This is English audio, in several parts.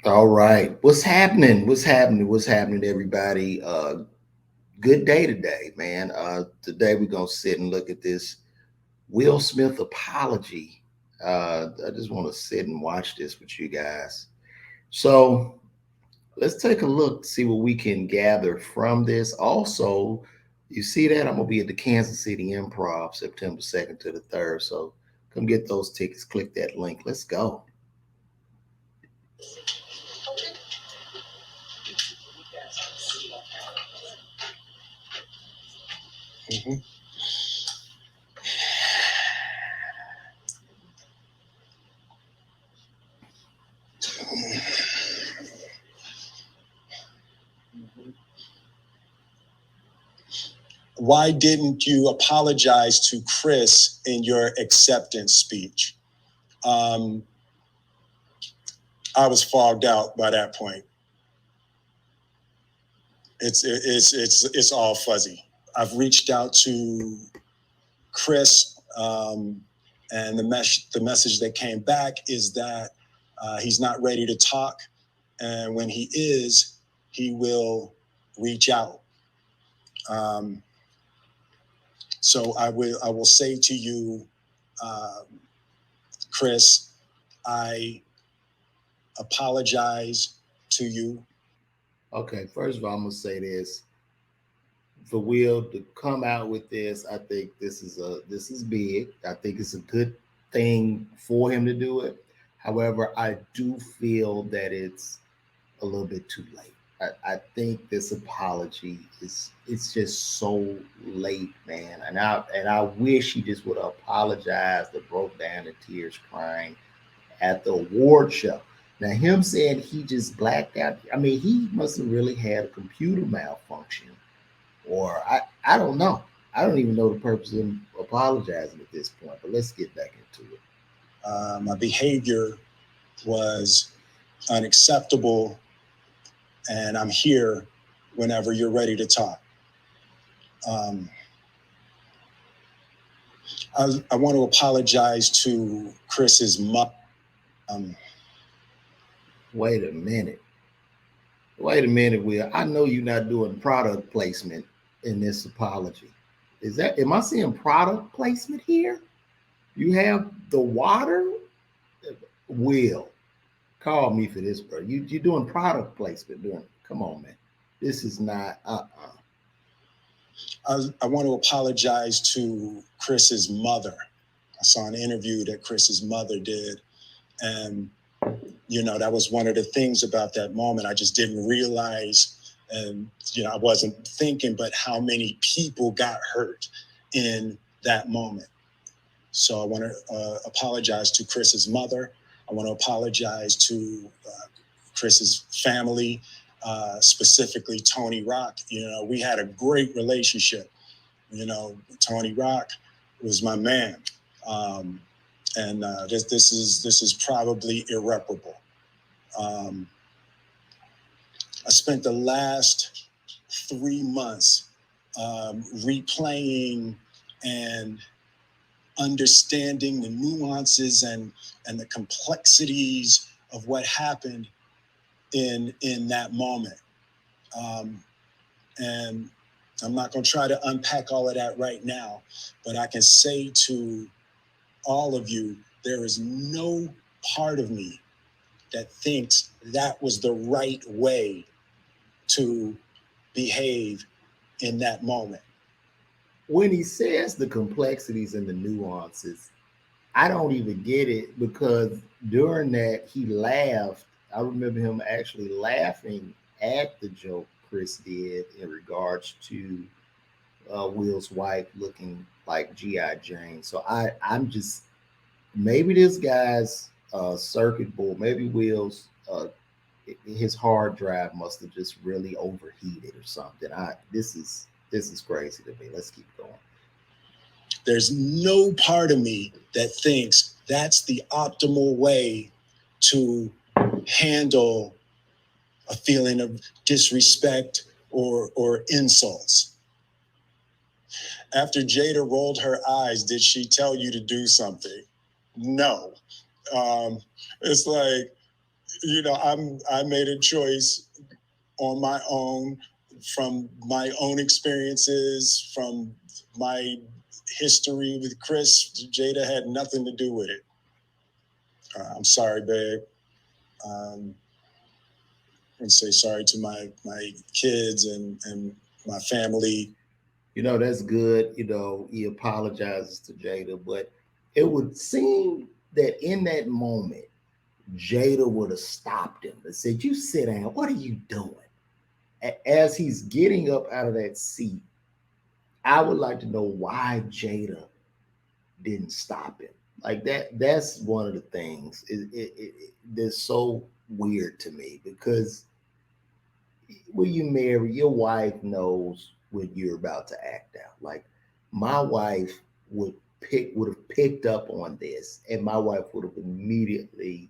All right. What's happening? What's happening? What's happening, everybody? Good day today, man. Today we're gonna sit and look at this Will Smith apology. I just want to sit and watch this with you guys. So let's take a look, see what we can gather from this. Also, you see that I'm gonna be at the Kansas City Improv September 2nd to the 3rd. So come get those tickets. Click that link. Let's go. Mhm. Why didn't you apologize to Chris in your acceptance speech? Um, I was fogged out by that point. It's all fuzzy. I've reached out to Chris, and the message that came back is that he's not ready to talk, and when he is, he will reach out. Um, so I will say to you, uh, Chris, I apologize to you. Okay, first of all, I'm gonna say this. For Will to come out with this, I think this is big. I think it's a good thing for him to do it. However, I do feel that it's a little bit too late. I think this apology is it's just so late, man. And I wish he just would have apologized and broke down in tears crying at the award show. Now him saying he just blacked out. I mean, he must have really had a computer malfunction or I don't know. I don't even know the purpose of him apologizing at this point. But let's get back into it. My behavior was unacceptable, and I'm here whenever you're ready to talk. Um, I want to apologize to Chris's mother. Um, Wait a minute. Wait a minute, Will. I know you're not doing product placement in this apology. Is that am I seeing product placement here? You have the water? Will. Call me for this, bro. You're doing product placement, doing come on, man. This is not I want to apologize to Chris's mother. I saw an interview that Chris's mother did, and that was one of the things about that moment. I just didn't realize, and I wasn't thinking, but how many people got hurt in that moment. So I want to apologize to Chris's mother. I want to apologize to Chris's family, specifically Tony Rock. We had a great relationship. Tony Rock was my man, um, and this is probably irreparable. Um, I spent the last 3 months replaying and understanding the nuances and the complexities of what happened in that moment. Um, and I'm not going to try to unpack all of that right now, but I can say to all of you, there is no part of me that thinks that was the right way to behave in that moment. when he says the complexities and the nuances, I don't even get it because during that he laughed. I remember him actually laughing at the joke Chris did in regards to Will's wife looking like GI Jane. So I'm just maybe this guy's circuit board, maybe Will's his hard drive must have just really overheated or something. This is crazy to me. Let's keep going. There's no part of me that thinks that's the optimal way to handle a feeling of disrespect or insults. After Jada rolled her eyes, did she tell you to do something? No. It's like, I made a choice on my own, from my own experiences, from my history with Chris. Jada had nothing to do with it. I'm sorry, babe. Um, and say sorry to my kids and my family. That's good. He apologizes to Jada, but it would seem that in that moment, Jada would have stopped him and said, "You sit down. What are you doing?" As he's getting up out of that seat, I would like to know why Jada didn't stop him. Like that's one of the things that's so weird to me, because when you marry, your wife knows when you're about to act out. Like, my wife would have picked up on this, and my wife would have immediately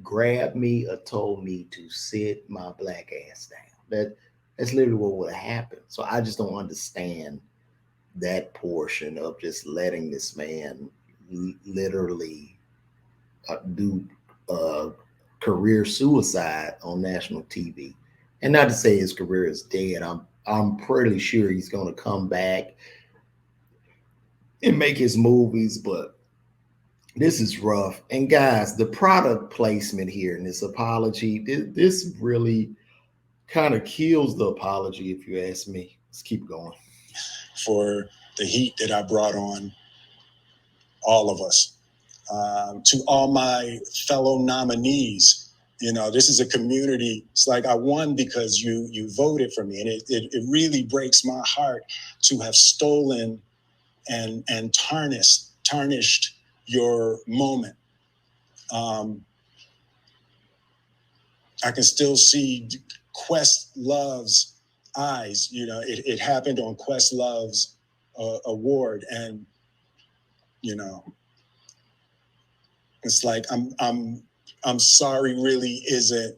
grabbed me or told me to sit my black ass down. That's literally what would have happened. So I just don't understand that portion of just letting this man literally do uh, career suicide on national TV. And not to say his career is dead. I'm pretty sure he's going to come back and make his movies, but this is rough. And guys, the product placement here in this apology, this really kind of kills the apology, if you ask me. Let's keep going. For the heat that I brought on all of us. To all my fellow nominees, this is a community. It's like I won because you voted for me, and it really breaks my heart to have stolen and tarnished your moment. I can still see Questlove's eyes. It happened on Questlove's award, and it's like I'm sorry really isn't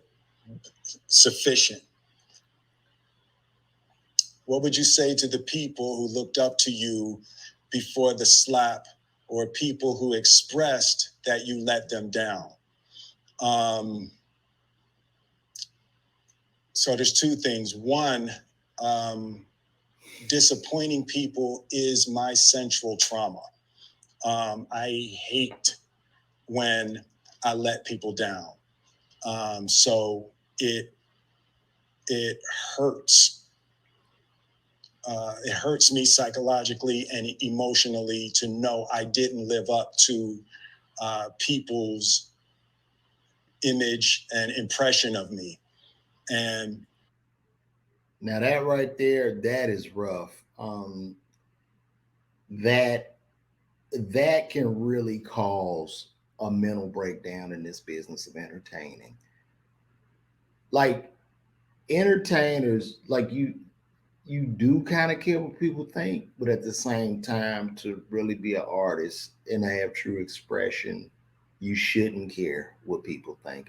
sufficient. What would you say to the people who looked up to you before the slap, or people who expressed that you let them down? So there's two things. One, disappointing people is my central trauma. I hate when I let people down. So it hurts. It hurts me psychologically and emotionally to know I didn't live up to people's image and impression of me. And now that right there, that is rough. That that can really cause a mental breakdown in this business of entertaining. Like, entertainers, like you do kind of care what people think, but at the same time, to really be an artist and have true expression, you shouldn't care what people think.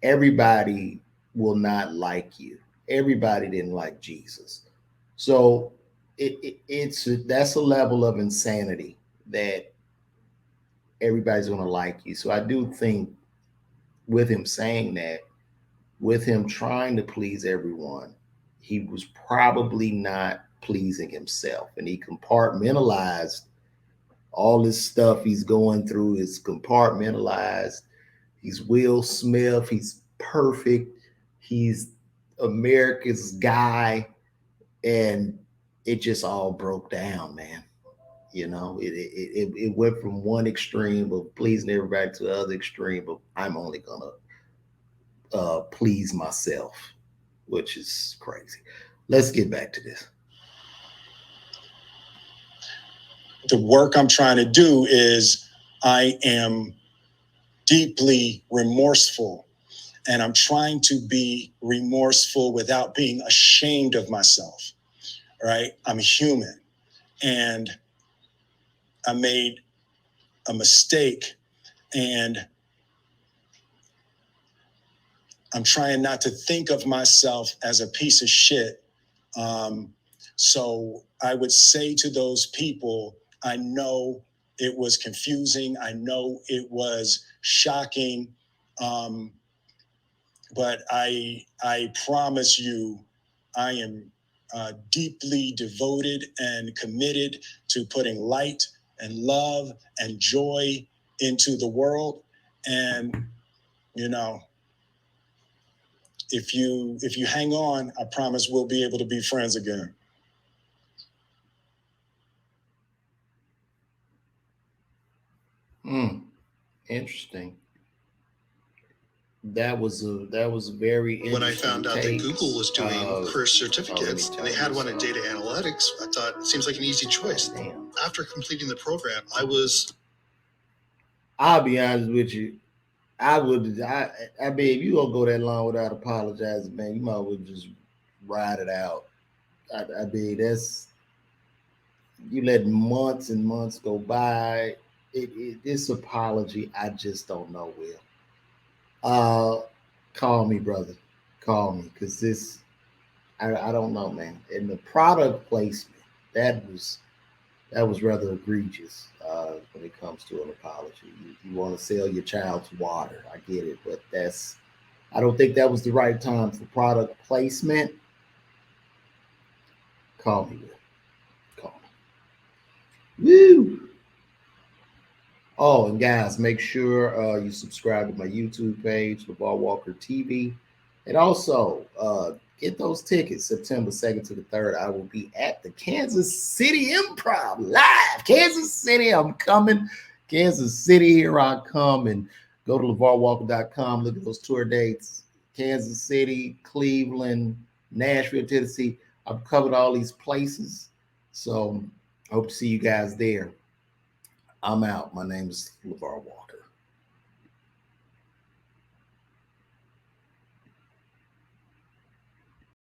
Everybody will not like you. Everybody didn't like Jesus. So it's that's a level of insanity that everybody's going to like you. So I do think, with him saying that, with him trying to please everyone, he was probably not pleasing himself, and he compartmentalized all this stuff he's going through. Is compartmentalized. He's Will Smith. He's perfect. He's America's guy, and it just all broke down, man. It went from one extreme of pleasing everybody to the other extreme of I'm only gonna please myself, which is crazy. Let's get back to this. The work I'm trying to do is I am deeply remorseful, and I'm trying to be remorseful without being ashamed of myself, right? I'm human, and I made a mistake, and I'm trying not to think of myself as a piece of shit. Um, so I would say to those people, I know it was confusing. I know it was shocking. But I promise you, I am deeply devoted and committed to putting light and love and joy into the world. And, you know, if you hang on, I promise we'll be able to be friends again. Interesting. That was a very interesting. When I found out that Google was doing Chris certificates and they had one in data analytics, I thought it seems like an easy choice. Damn. After completing the program, I'll be honest with you. I mean, if you gonna go that long without apologizing, man, you might as well just ride it out. I mean, you let months and months go by. This apology, I just don't know, Will. Call me, brother. Call me, because I don't know, man. And the product placement, that was rather egregious when it comes to an apology. You want to sell your child's water, I get it, but I don't think that was the right time for product placement. Call me, Will. Call me. Woo! Oh, and guys, make sure you subscribe to my YouTube page, LeVar Walker TV. And also, get those tickets September 2nd to the 3rd. I will be at the Kansas City Improv live. Kansas City, I'm coming. Kansas City, here I come. And go to LeVarWalker.com. Look at those tour dates. Kansas City, Cleveland, Nashville, Tennessee. I've covered all these places. So I hope to see you guys there. I'm out. My name is LeVar Walker.